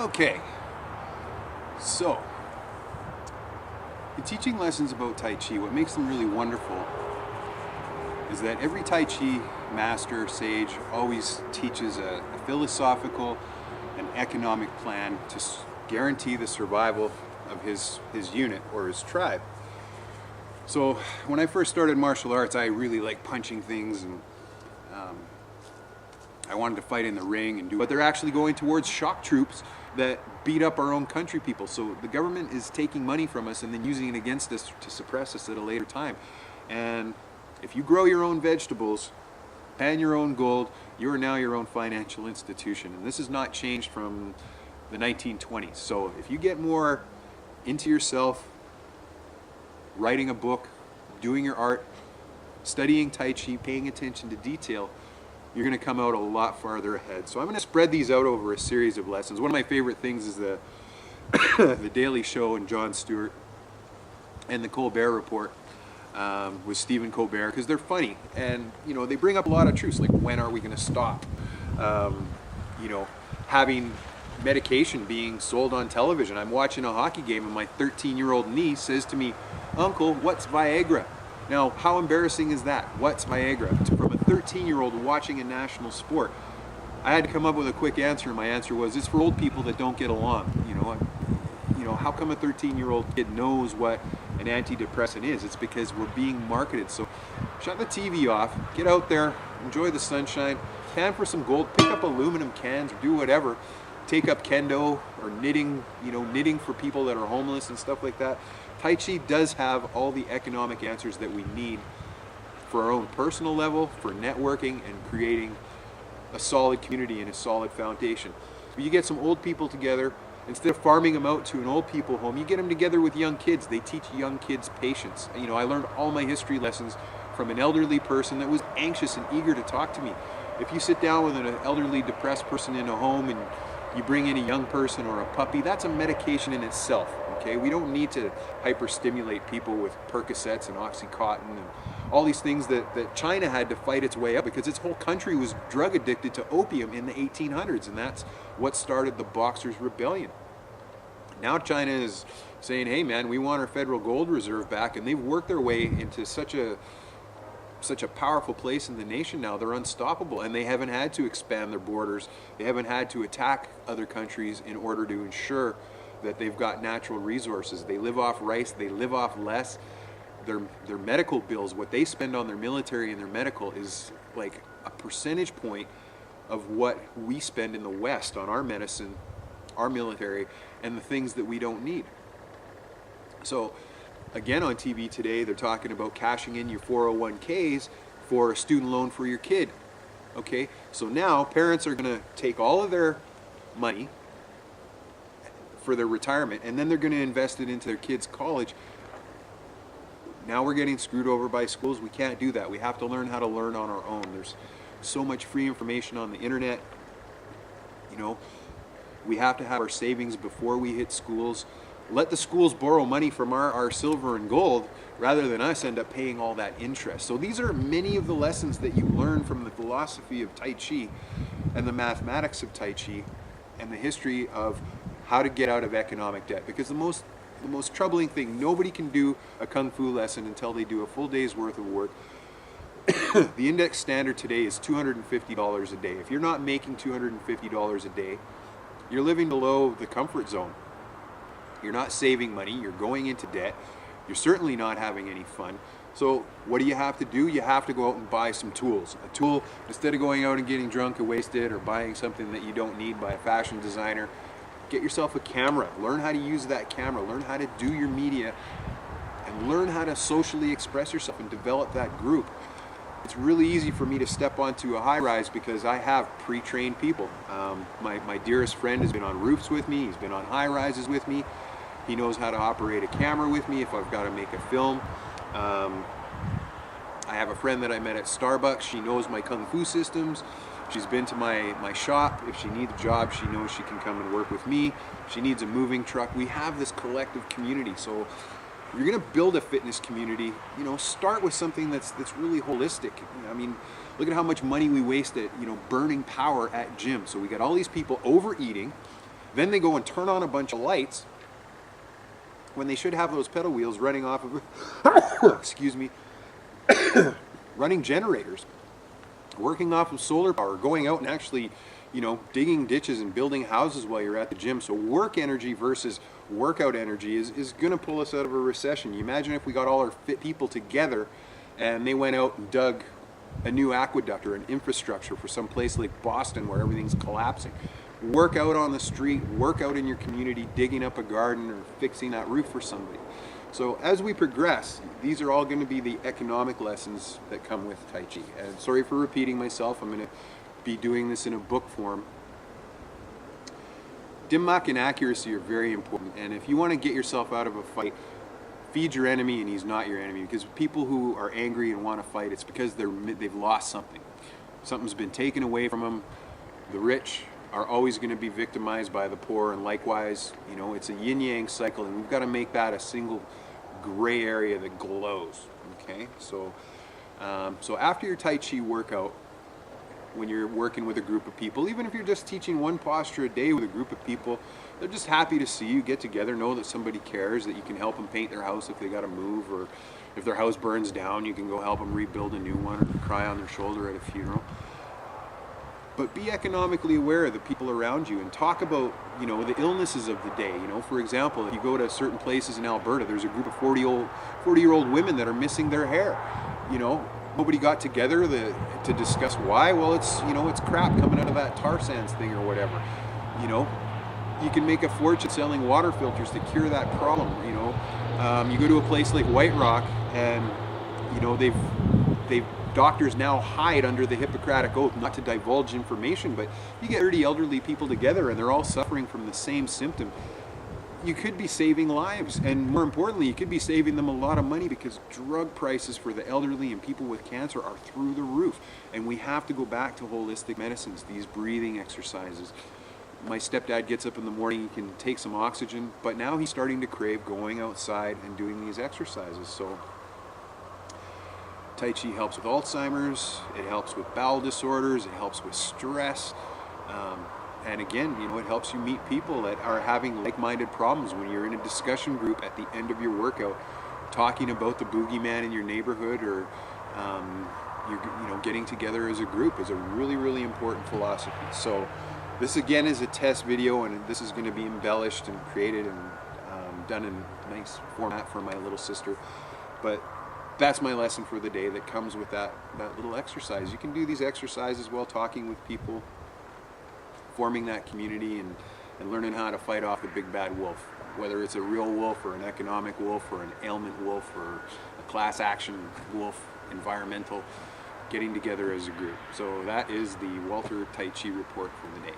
Okay, so in teaching lessons about Tai Chi, what makes them really wonderful is that every Tai Chi master, sage, always teaches a philosophical and economic plan to guarantee the survival of his unit or his tribe. So when I first started martial arts, I really liked punching things, and I wanted to fight in the ring and do, but they're actually going towards shock troops that beat up our own country people. So the government is taking money from us and then using it against us to suppress us at a later time. And if you grow your own vegetables, pan your own gold, you are now your own financial institution. And this has not changed from the 1920s. So if you get more into yourself, writing a book, doing your art, studying Tai Chi, paying attention to detail, you're going to come out a lot farther ahead. So I'm going to spread these out over a series of lessons. One of my favorite things is the the Daily Show and Jon Stewart, and the Colbert Report with Stephen Colbert, because they're funny, and you know, they bring up a lot of truths, like when are we going to stop you know, having medication being sold on television. I'm watching a hockey game and my 13-year-old niece says to me, "Uncle, what's Viagra?" Now, how embarrassing is that? What's Viagra? From a 13-year-old watching a national sport. I had to come up with a quick answer, and my answer was, it's for old people that don't get along. You know, how come a 13-year-old kid knows what an antidepressant is? It's because we're being marketed. So shut the TV off, get out there, enjoy the sunshine, pan for some gold, pick up aluminum cans, or do whatever. Take up kendo or knitting, you know, knitting for people that are homeless and stuff like that. Tai Chi does have all the economic answers that we need for our own personal level, for networking and creating a solid community and a solid foundation. You get some old people together, instead of farming them out to an old people home, you get them together with young kids. They teach young kids patience. You know, I learned all my history lessons from an elderly person that was anxious and eager to talk to me. If you sit down with an elderly, depressed person in a home and you bring in a young person or a puppy, that's a medication in itself, okay? We don't need to hyper-stimulate people with Percocets and Oxycontin and all these things that China had to fight its way up, because its whole country was drug addicted to opium in the 1800s, and that's what started the Boxers' Rebellion. Now China is saying, hey man, we want our federal gold reserve back, and they've worked their way into such a powerful place in the nation now. They're unstoppable, and they haven't had to expand their borders. They haven't had to attack other countries in order to ensure that they've got natural resources. They live off rice, they live off less. Their medical bills, what they spend on their military and their medical, is like a percentage point of what we spend in the West on our medicine, our military, and the things that we don't need. So again, on TV today, they're talking about cashing in your 401ks for a student loan for your kid. Okay, so now parents are going to take all of their money for their retirement, and then they're going to invest it into their kids' college. Now we're getting screwed over by schools. We can't do that. We have to learn how to learn on our own. There's so much free information on the internet. You know, we have to have our savings before we hit schools. Let the schools borrow money from our silver and gold rather than us end up paying all that interest. So these are many of the lessons that you learn from the philosophy of Tai Chi and the mathematics of Tai Chi and the history of how to get out of economic debt. Because the most troubling thing, nobody can do a Kung Fu lesson until they do a full day's worth of work. The index standard today is $250 a day. If you're not making $250 a day, you're living below the comfort zone. You're not saving money, you're going into debt, you're certainly not having any fun. So what do? You have to go out and buy some tools. A tool, instead of going out and getting drunk and wasted or buying something that you don't need by a fashion designer, get yourself a camera. Learn how to use that camera. Learn how to do your media, and learn how to socially express yourself and develop that group. It's really easy for me to step onto a high-rise because I have pre-trained people. My dearest friend has been on roofs with me. He's been on high-rises with me. He knows how to operate a camera with me if I've got to make a film. I have a friend that I met at Starbucks. She knows my Kung Fu systems. She's been to my shop. If she needs a job, she knows she can come and work with me. If she needs a moving truck. We have this collective community. So if you're going to build a fitness community, you know, start with something that's really holistic. I mean, look at how much money we waste at, you know, burning power at gyms. So we got all these people overeating. Then they go and turn on a bunch of lights when they should have those pedal wheels running off of, excuse me, running generators, working off of solar power, going out and actually, you know, digging ditches and building houses while you're at the gym. So work energy versus workout energy is going to pull us out of a recession. You imagine if we got all our fit people together and they went out and dug a new aqueduct or an infrastructure for some place like Boston where everything's collapsing. Work out on the street, work out in your community, digging up a garden or fixing that roof for somebody. So as we progress, these are all going to be the economic lessons that come with Tai Chi. And sorry for repeating myself, I'm going to be doing this in a book form. Dimmak and accuracy are very important, and if you want to get yourself out of a fight, feed your enemy and he's not your enemy, because people who are angry and want to fight, it's because they've lost something. Something's been taken away from them. The rich are always going to be victimized by the poor, and likewise, you know, it's a yin-yang cycle, and we've got to make that a single gray area that glows. Okay, so after your Tai Chi workout, when you're working with a group of people, even if you're just teaching one posture a day with a group of people, they're just happy to see you get together, know that somebody cares, that you can help them paint their house if they got to move, or if their house burns down, you can go help them rebuild a new one, or cry on their shoulder at a funeral. But be economically aware of the people around you and talk about, you know, the illnesses of the day. You know, for example, if you go to certain places in Alberta, there's a group of 40-year-old women that are missing their hair. You know, nobody got together to discuss why. Well, it's, you know, it's crap coming out of that tar sands thing or whatever. You know, you can make a fortune selling water filters to cure that problem. You know, you go to a place like White Rock, and you know they've doctors now hide under the Hippocratic Oath not to divulge information, but you get 30 elderly people together and they're all suffering from the same symptom. You could be saving lives, and more importantly, you could be saving them a lot of money, because drug prices for the elderly and people with cancer are through the roof. And we have to go back to holistic medicines, these breathing exercises. My stepdad gets up in the morning, he can take some oxygen, but now he's starting to crave going outside and doing these exercises. So Tai Chi helps with Alzheimer's, it helps with bowel disorders, it helps with stress, and again, you know, it helps you meet people that are having like-minded problems. When you're in a discussion group at the end of your workout, talking about the boogeyman in your neighborhood, or you know, getting together as a group is a really, really important philosophy. So this again is a test video, and this is going to be embellished and created and done in a nice format for my little sister. But that's my lesson for the day that comes with that little exercise. You can do these exercises while talking with people, forming that community, and learning how to fight off the big bad wolf, whether it's a real wolf or an economic wolf or an ailment wolf or a class action wolf, environmental, getting together as a group. So that is the Walter Tai Chi report for the day.